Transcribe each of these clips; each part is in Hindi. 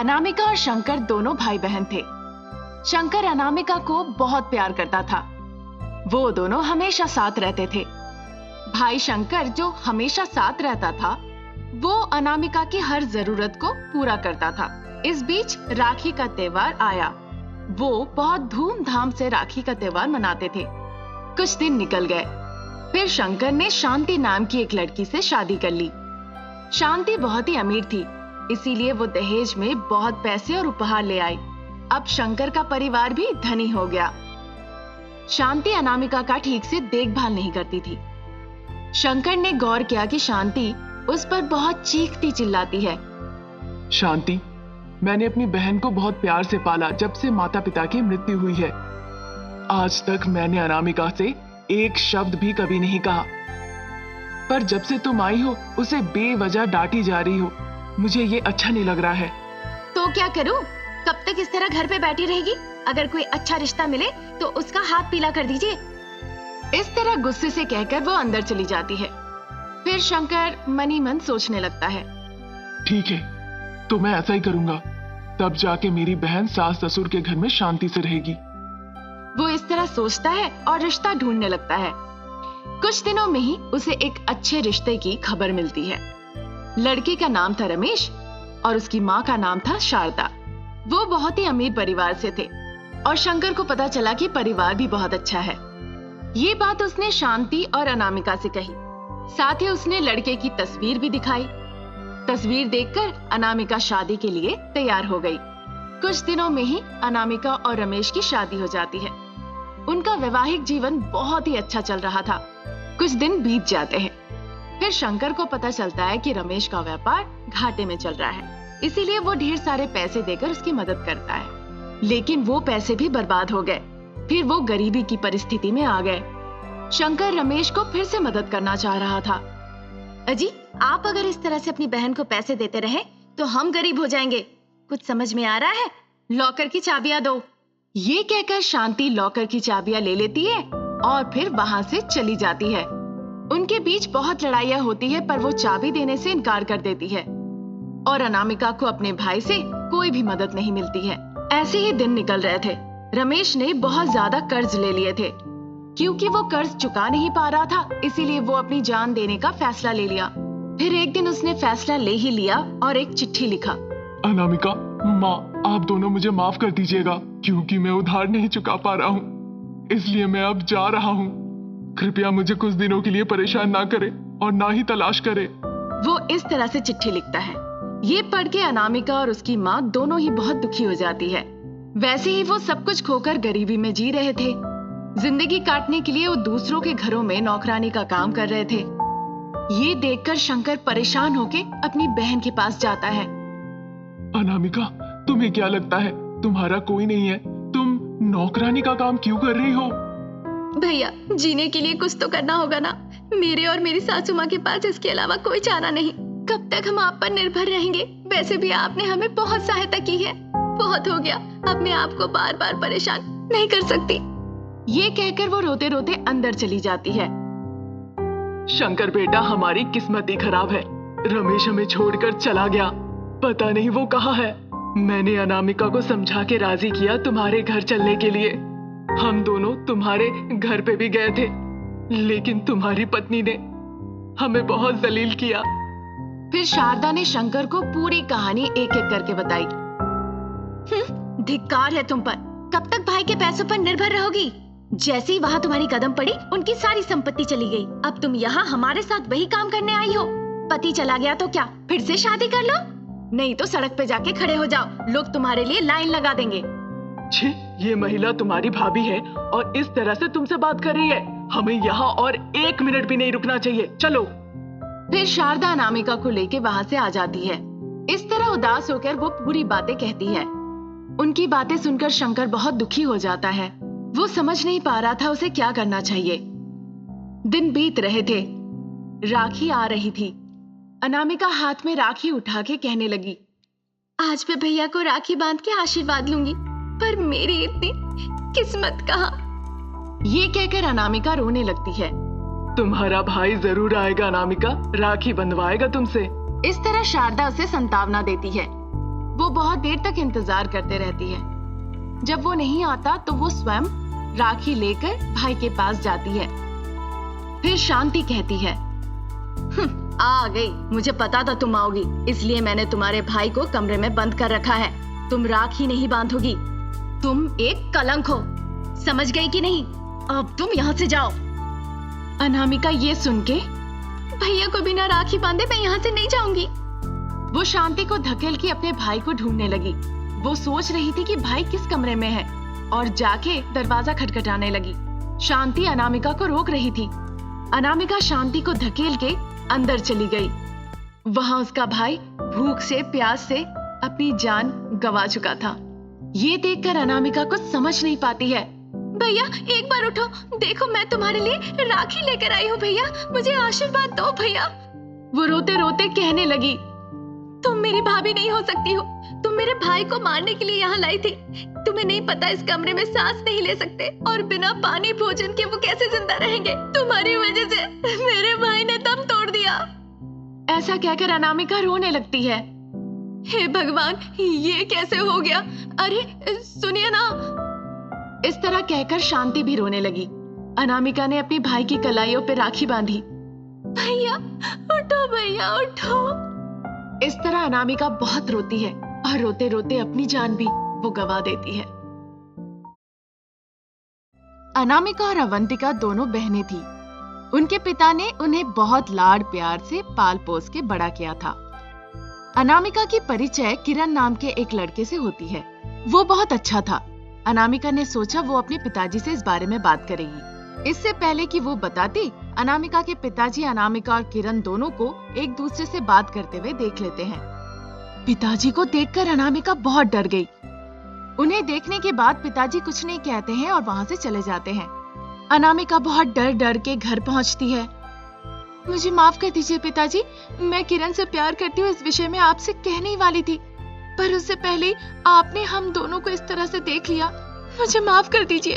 अनामिका और शंकर दोनों भाई बहन थे। शंकर अनामिका को बहुत प्यार करता था। वो दोनों हमेशा साथ रहते थे। भाई शंकर जो हमेशा साथ रहता था, वो अनामिका की हर जरूरत को पूरा करता था। इस बीच राखी का त्योहार आया। वो बहुत धूमधाम से राखी का त्योहार मनाते थे। कुछ दिन निकल गए, फिर शंकर ने शांति नाम की एक लड़की से शादी कर ली। शांति बहुत ही अमीर थी, इसीलिए वो दहेज में बहुत पैसे और उपहार ले आई। अब शंकर का परिवार भी धनी हो गया। शांति अनामिका का ठीक से देखभाल नहीं करती थी। शंकर ने गौर किया कि शांति उस पर बहुत चीखती चिल्लाती है। शांति, मैंने अपनी बहन को बहुत प्यार से पाला जब से माता पिता की मृत्यु हुई है। आज तक मैंने अनामिका से एक शब्द भी कभी नहीं कहा, पर जब से तुम आई हो उसे बेवजह डांटी जा रही हो। मुझे ये अच्छा नहीं लग रहा है। तो क्या करूं? कब तक इस तरह घर पे बैठी रहेगी? अगर कोई अच्छा रिश्ता मिले तो उसका हाथ पीला कर दीजिए। इस तरह गुस्से से कहकर वो अंदर चली जाती है। फिर शंकर मनी मन सोचने लगता है। ठीक है, तो मैं ऐसा ही करूंगा। तब जाके मेरी बहन सास ससुर के घर में शांति से रहेगी। वो इस तरह सोचता है और रिश्ता ढूंढने लगता है। कुछ दिनों में ही उसे एक अच्छे रिश्ते की खबर मिलती है। लड़के का नाम था रमेश और उसकी माँ का नाम था शारदा। वो बहुत ही अमीर परिवार से थे और शंकर को पता चला कि परिवार भी बहुत अच्छा है। ये बात उसने शांति और अनामिका से कही। साथ ही उसने लड़के की तस्वीर भी दिखाई। तस्वीर देखकर अनामिका शादी के लिए तैयार हो गई। कुछ दिनों में ही अनामिका और रमेश की शादी हो जाती है। उनका वैवाहिक जीवन बहुत ही अच्छा चल रहा था। कुछ दिन बीत जाते हैं। फिर शंकर को पता चलता है कि रमेश का व्यापार घाटे में चल रहा है, इसीलिए वो ढेर सारे पैसे देकर उसकी मदद करता है। लेकिन वो पैसे भी बर्बाद हो गए। फिर वो गरीबी की परिस्थिति में आ गए। शंकर रमेश को फिर से मदद करना चाह रहा था। अजी, आप अगर इस तरह से अपनी बहन को पैसे देते रहे तो हम गरीब हो जाएंगे। कुछ समझ में आ रहा है? लॉकर की चाबियां दो। ये कहकर शांति लॉकर की चाबियां ले लेती है और फिर वहां से चली जाती है। उनके बीच बहुत लड़ाइयां होती है, पर वो चाबी देने से इनकार कर देती है और अनामिका को अपने भाई से कोई भी मदद नहीं मिलती है। ऐसे ही दिन निकल रहे थे। रमेश ने बहुत ज्यादा कर्ज ले लिए थे। क्योंकि वो कर्ज चुका नहीं पा रहा था, इसीलिए वो अपनी जान देने का फैसला ले लिया। फिर एक दिन उसने फैसला ले ही लिया और एक चिट्ठी लिखा। अनामिका, माँ, आप दोनों मुझे माफ कर दीजिएगा, क्योंकि मैं उधार नहीं चुका पा रहा हूँ, इसलिए मैं अब जा रहा हूँ। कृपया मुझे कुछ दिनों के लिए परेशान ना करे और ना ही तलाश करे। वो इस तरह से चिट्ठी लिखता है। ये पढ़ के अनामिका और उसकी माँ दोनों ही बहुत दुखी हो जाती है। वैसे ही वो सब कुछ खोकर गरीबी में जी रहे थे। जिंदगी काटने के लिए वो दूसरों के घरों में नौकरानी का काम कर रहे थे। ये देखकर शंकर परेशान होके अपनी बहन के पास जाता है। अनामिका, तुम्हें क्या लगता है तुम्हारा कोई नहीं है? तुम नौकरानी का काम क्यों कर रही हो? भैया, जीने के लिए कुछ तो करना होगा ना। मेरे और मेरी सासू माँ के पास इसके अलावा कोई चारा नहीं। कब तक हम आप पर निर्भर रहेंगे? वैसे भी आपने हमें बहुत सहायता की है। बहुत हो गया, अब मैं आपको बार बार परेशान नहीं कर सकती। ये कहकर वो रोते रोते अंदर चली जाती है। शंकर बेटा, हमारी किस्मत ही खराब है। रमेश हमें छोड़कर चला गया, पता नहीं वो कहाँ है। मैंने अनामिका को समझा के राजी किया तुम्हारे घर चलने के लिए। हम दोनों तुम्हारे घर पे भी गए थे, लेकिन तुम्हारी पत्नी ने हमें बहुत जलील किया। फिर शारदा ने शंकर को पूरी कहानी एक एक करके बताई। धिक्कार है तुम पर। कब तक भाई के पैसों पर निर्भर रहोगी? जैसे ही वहाँ तुम्हारी कदम पड़ी, उनकी सारी संपत्ति चली गई। अब तुम यहाँ हमारे साथ वही काम करने आई हो। पति चला गया तो क्या फिर से शादी कर लो? नहीं तो सड़क पे जाके खड़े हो जाओ, लोग तुम्हारे लिए लाइन लगा देंगे। छी, ये महिला तुम्हारी भाभी है और इस तरह से तुमसे बात कर रही है। हमें यहाँ और 1 मिनट भी नहीं रुकना चाहिए, चलो। फिर शारदा अनामिका को लेके वहाँ से आ जाती है। इस तरह उदास होकर वो पूरी बातें कहती है। उनकी बातें सुनकर शंकर बहुत दुखी हो जाता है। वो समझ नहीं पा रहा था उसे क्या करना चाहिए। दिन बीत रहे थे। राखी आ रही थी। अनामिका हाथ में राखी उठा के कहने लगी, आज मैं भैया को राखी बांध के आशीर्वाद लूंगी, पर मेरी इतनी किस्मत कहाँ। ये कहकर अनामिका रोने लगती है। तुम्हारा भाई जरूर आएगा अनामिका, राखी बंधवाएगा तुमसे। इस तरह शारदा उसे संतावना देती है। वो बहुत देर तक इंतजार करते रहती है। जब वो नहीं आता तो वो स्वयं राखी लेकर भाई के पास जाती है। फिर शांति कहती है, आ गई, मुझे पता था तुम आओगी, इसलिए मैंने तुम्हारे भाई को कमरे में बंद कर रखा है। तुम राखी नहीं बांधोगी, तुम एक कलंक हो, समझ गई कि नहीं? अब तुम यहाँ से जाओ। अनामिका ये सुन के, भैया को बिना राखी बांधे मैं यहाँ से नहीं जाऊंगी। वो शांति को धकेल के अपने भाई को ढूंढने लगी। वो सोच रही थी कि भाई किस कमरे में है और जाके दरवाजा खटखटाने लगी। शांति अनामिका को रोक रही थी। अनामिका शांति को धकेल के अंदर चली गई। वहां उसका भाई भूख से प्यास से अपनी जान गंवा चुका था। ये देखकर अनामिका को समझ नहीं पाती है। भैया एक बार उठो, देखो मैं तुम्हारे लिए राखी लेकर आई हूँ भैया, मुझे आशीर्वाद दो भैया। वो रोते रोते कहने लगी, तुम मेरी भाभी नहीं हो सकती हो, तुम मेरे भाई को मारने के लिए यहाँ लाई थी। तुम्हें नहीं पता इस कमरे में सांस नहीं ले सकते और बिना पानी भोजन के वो कैसे जिंदा रहेंगे। तुम्हारी वजह से मेरे भाई ने दम तोड़ दिया। ऐसा कहकर अनामिका रोने लगती है। हे भगवान, ये कैसे हो गया? अरे सुनिए ना। इस तरह कहकर शांति भी रोने लगी। अनामिका ने अपने भाई की कलाइयों पे राखी बांधी। भैया उठो, भैया उठो। इस तरह अनामिका बहुत रोती है और रोते रोते अपनी जान भी वो गंवा देती है। अनामिका और अवंतिका दोनों बहनें थी। उनके पिता ने उन्हें बहुत लाड प्यार से पाल पोस के बड़ा किया था। अनामिका की परिचय किरण नाम के एक लड़के से होती है। वो बहुत अच्छा था। अनामिका ने सोचा वो अपने पिताजी से इस बारे में बात करेगी। इससे पहले कि वो बताती, अनामिका के पिताजी अनामिका और किरण दोनों को एक दूसरे से बात करते हुए देख लेते हैं। पिताजी को देखकर अनामिका बहुत डर गई। उन्हें देखने के बाद पिताजी कुछ नहीं कहते हैं और वहां से चले जाते हैं। अनामिका बहुत डर डर के घर पहुंचती है। मुझे माफ कर दीजिए पिताजी, मैं किरण से प्यार करती हूँ, इस विषय में आपसे कहने ही वाली थी, पर उससे पहले आपने हम दोनों को इस तरह से देख लिया। मुझे माफ कर दीजिए।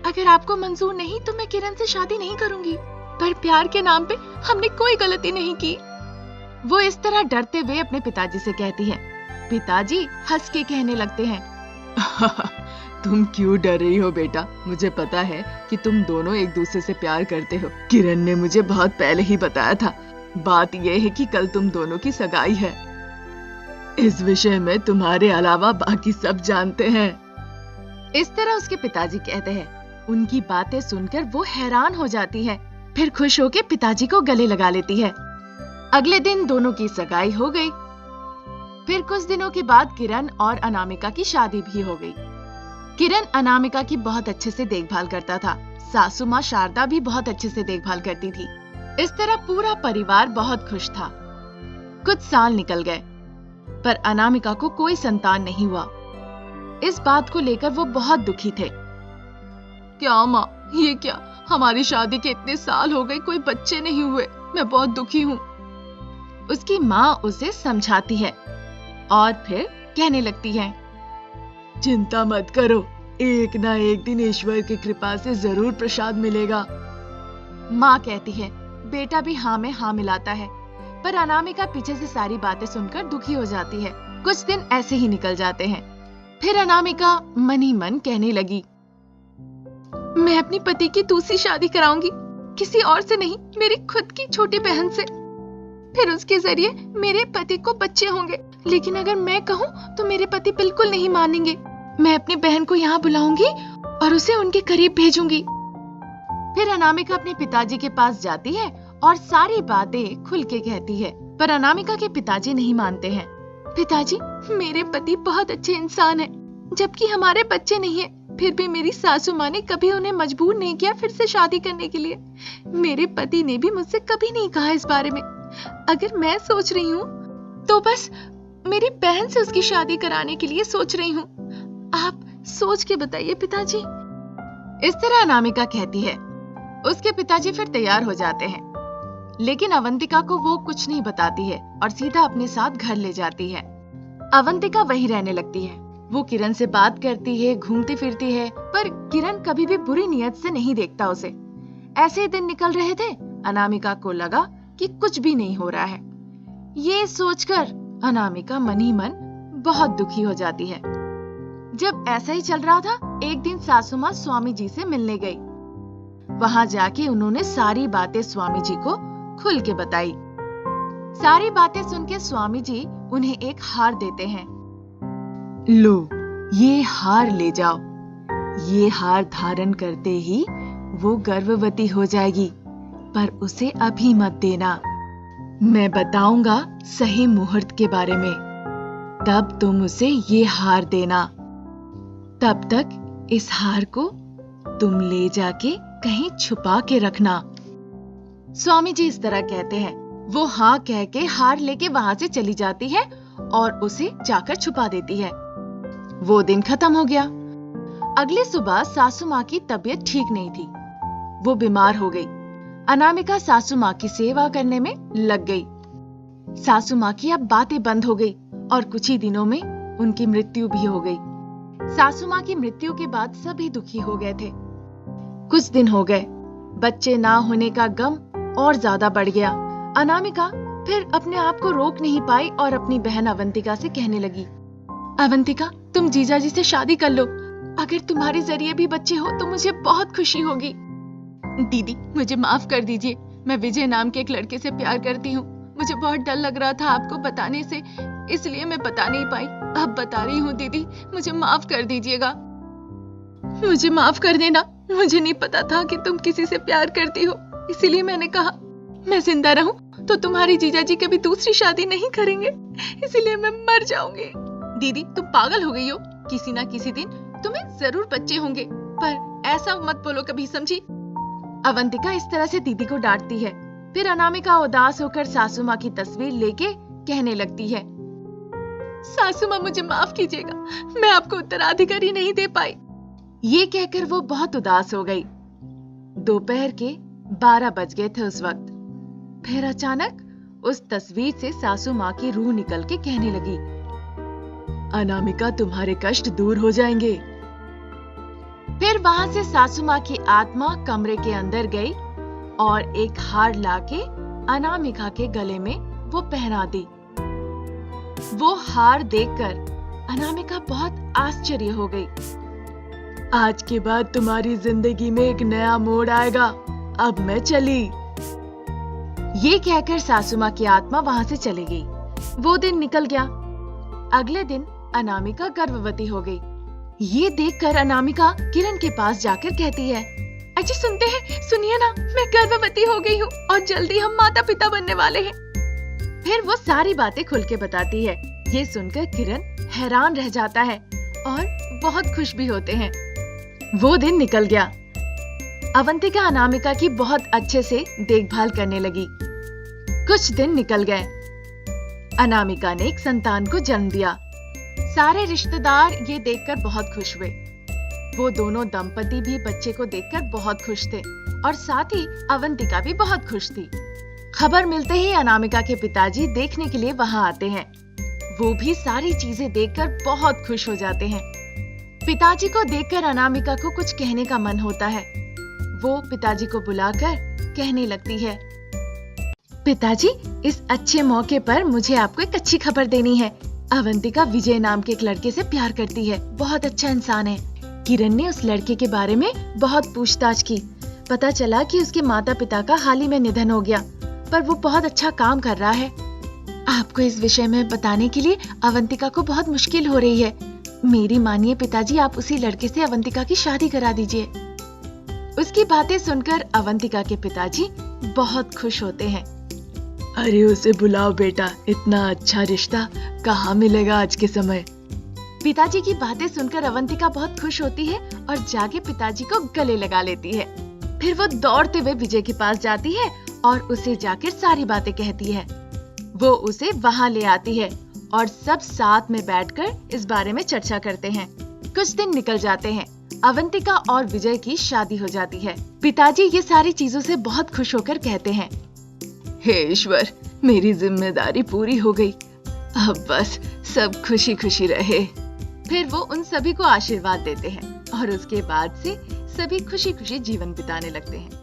अगर आपको मंजूर नहीं तो मैं किरण से शादी नहीं करूंगी, पर प्यार के नाम पे हमने कोई गलती नहीं की। वो इस तरह डरते हुए अपने पिताजी से कहती है। पिताजी हंस के कहने लगते हैं, तुम क्यों डर रही हो बेटा? मुझे पता है कि तुम दोनों एक दूसरे से प्यार करते हो। किरण ने मुझे बहुत पहले ही बताया था। बात यह है कि कल तुम दोनों की सगाई है। इस विषय में तुम्हारे अलावा बाकी सब जानते हैं। इस तरह उसके पिताजी कहते हैं। उनकी बातें सुनकर वो हैरान हो जाती है, फिर खुश होकर पिताजी को गले लगा लेती है। अगले दिन दोनों की सगाई हो गई। फिर कुछ दिनों के बाद किरण और अनामिका की शादी भी हो गई। किरण अनामिका की बहुत अच्छे से देखभाल करता था। सासू माँ शारदा भी बहुत अच्छे से देखभाल करती थी। इस तरह पूरा परिवार बहुत खुश था। कुछ साल निकल गए, पर अनामिका को कोई संतान नहीं हुआ। इस बात को लेकर वो बहुत दुखी थे। क्या माँ, ये क्या? हमारी शादी के इतने साल हो गए, कोई बच्चे नहीं हुए। मैं बहुत दुखी हूँ। उसकी माँ उसे समझाती है और फिर कहने लगती है, चिंता मत करो, एक ना एक दिन ईश्वर की कृपा से जरूर प्रसाद मिलेगा। माँ कहती है। बेटा भी हाँ में हाँ मिलाता है, पर अनामिका पीछे से सारी बातें सुनकर दुखी हो जाती है। कुछ दिन ऐसे ही निकल जाते हैं। फिर अनामिका मन ही मन कहने लगी, मैं अपनी पति की दूसरी शादी कराऊंगी, किसी और से नहीं, मेरी खुद की छोटी बहन से। फिर उसके जरिए मेरे पति को बच्चे होंगे। लेकिन अगर मैं कहूँ तो मेरे पति बिल्कुल नहीं मानेंगे। मैं अपनी बहन को यहाँ बुलाऊंगी और उसे उनके करीब भेजूंगी। फिर अनामिका अपने पिताजी के पास जाती है और सारी बातें खुल के कहती है, पर अनामिका के पिताजी नहीं मानते हैं। पिताजी, मेरे पति बहुत अच्छे इंसान हैं, जबकि हमारे बच्चे नहीं है, फिर भी मेरी सासू माँ ने कभी उन्हें मजबूर नहीं किया फिर से शादी करने के लिए। मेरे पति ने भी मुझसे कभी नहीं कहा इस बारे में। अगर मैं सोच रही हूँ तो बस मेरी बहन से उसकी शादी कराने के लिए सोच रही हूँ। आप सोच के बताइए पिताजी। इस तरह अनामिका कहती है। उसके पिताजी फिर तैयार हो जाते हैं, लेकिन अवंतिका को वो कुछ नहीं बताती है और सीधा अपने साथ घर ले जाती है। अवंतिका वहीं रहने लगती है। वो किरण से बात करती है, घूमती फिरती है, पर किरण कभी भी बुरी नियत से नहीं देखता उसे। ऐसे ही दिन निकल रहे थे। अनामिका को लगा कि कुछ भी नहीं हो रहा है। ये सोचकर अनामिका मन ही मन बहुत दुखी हो जाती है। जब ऐसा ही चल रहा था, एक दिन सासू माँ स्वामी जी से मिलने गई। वहां जाके उन्होंने सारी बातें स्वामी जी को खुल के बताई। सारी बातें सुन के स्वामी जी उन्हें एक हार देते हैं। लो, ये हार ले जाओ। ये हार धारण करते ही वो गर्भवती हो जाएगी, पर उसे अभी मत देना। मैं बताऊंगा सही मुहूर्त के बारे में, तब तुम उसे ये हार देना। तब तक इस हार को तुम ले जाके कहीं छुपा के रखना। स्वामी जी इस तरह कहते हैं। वो हाँ कह के हार लेके वहां से चली जाती है और उसे जाकर छुपा देती है। वो दिन खत्म हो गया। अगली सुबह सासू माँ की तबीयत ठीक नहीं थी। वो बीमार हो गई। अनामिका सासू माँ की सेवा करने में लग गई। सासू माँ की अब बातें बंद हो गई और कुछ ही दिनों में उनकी मृत्यु भी हो गई। सासू माँ की मृत्यु के बाद सभी दुखी हो गए थे। कुछ दिन हो गए, बच्चे ना होने का गम और ज्यादा बढ़ गया। अनामिका फिर अपने आप को रोक नहीं पाई और अपनी बहन अवंतिका से कहने लगी, अवंतिका, तुम जीजाजी से शादी कर लो। अगर तुम्हारे जरिए भी बच्चे हो तो मुझे बहुत खुशी होगी। दीदी, मुझे माफ कर दीजिए। मैं विजय नाम के एक लड़के से प्यार करती हूँ। मुझे बहुत डर लग रहा था आपको बताने से, इसलिए मैं बता नहीं पाई। अब बता रही हूँ दीदी, मुझे माफ कर दीजिएगा। मुझे माफ कर देना। मुझे नहीं पता था कि तुम किसी से प्यार करती हो, इसीलिए मैंने कहा। मैं जिंदा रहूं तो तुम्हारी जीजाजी कभी दूसरी शादी नहीं करेंगे, इसीलिए मैं मर जाऊंगी। दीदी, तुम पागल हो गई हो। किसी ना किसी दिन तुम्हें जरूर बच्चे होंगे, पर ऐसा मत बोलो कभी, समझी? अवंतिका इस तरह से दीदी को डांटती है। फिर अनामिका उदास होकर सासू माँ की तस्वीर लेके कहने लगती है, सासू माँ, मुझे माफ कीजिएगा, मैं आपको उत्तराधिकारी नहीं दे पाई। ये कहकर वो बहुत उदास हो गई। दोपहर के 12 बज गए थे उस वक्त। फिर अचानक उस तस्वीर से सासू माँ की रूह निकल के कहने लगी, अनामिका, तुम्हारे कष्ट दूर हो जाएंगे। फिर वहां से सासू माँ की आत्मा कमरे के अंदर गई और एक हार लाके अनामिका के गले में वो पहना दी। वो हार देखकर अनामिका बहुत आश्चर्य हो गई। आज के बाद तुम्हारी जिंदगी में एक नया मोड़ आएगा, अब मैं चली। ये कहकर सासू माँ की आत्मा वहां से चली गई। वो दिन निकल गया। अगले दिन अनामिका गर्भवती हो गई। ये देखकर अनामिका किरण के पास जाकर कहती है, अजी सुनते हैं, सुनिए ना, मैं गर्भवती हो गई हूँ और जल्दी हम माता पिता बनने वाले हैं। फिर वो सारी बातें खुल के बताती है। ये सुनकर किरण हैरान रह जाता है और बहुत खुश भी होते हैं। वो दिन निकल गया। अवंतिका अनामिका की बहुत अच्छे से देखभाल करने लगी। कुछ दिन निकल गए। अनामिका ने एक संतान को जन्म दिया। सारे रिश्तेदार ये देखकर बहुत खुश हुए। वो दोनों दंपति भी बच्चे को देखकर बहुत खुश थे और साथ ही अवंतिका भी बहुत खुश थी। खबर मिलते ही अनामिका के पिताजी देखने के लिए वहां आते हैं। वो भी सारी चीजें देखकर बहुत खुश हो जाते हैं। पिताजी को देखकर अनामिका को कुछ कहने का मन होता है। वो पिताजी को बुलाकर कहने लगती है, पिताजी, इस अच्छे मौके पर मुझे आपको एक अच्छी खबर देनी है। अवंतिका विजय नाम के एक लड़के से प्यार करती है। बहुत अच्छा इंसान है। किरण ने उस लड़के के बारे में बहुत पूछताछ की। पता चला कि उसके माता पिता का हाल ही में निधन हो गया, पर वो बहुत अच्छा काम कर रहा है। आपको इस विषय में बताने के लिए अवंतिका को बहुत मुश्किल हो रही है। मेरी मानिए पिताजी, आप उसी लड़के से अवंतिका की शादी करा दीजिए। उसकी बातें सुनकर अवंतिका के पिताजी बहुत खुश होते हैं। अरे उसे बुलाओ बेटा, इतना अच्छा रिश्ता कहाँ मिलेगा आज के समय। पिताजी की बातें सुनकर अवंतिका बहुत खुश होती है और जाके पिताजी को गले लगा लेती है। फिर वो दौड़ते हुए विजय के पास जाती है और उसे जाकर सारी बातें कहती है। वो उसे वहां ले आती है और सब साथ में बैठकर इस बारे में चर्चा करते हैं। कुछ दिन निकल जाते हैं। अवंतिका और विजय की शादी हो जाती है। पिताजी ये सारी चीजों से बहुत खुश होकर कहते हैं, हे ईश्वर, मेरी जिम्मेदारी पूरी हो गई। अब बस सब खुशी खुशी रहे। फिर वो उन सभी को आशीर्वाद देते हैं और उसके बाद से सभी खुशी खुशी जीवन बिताने लगते हैं।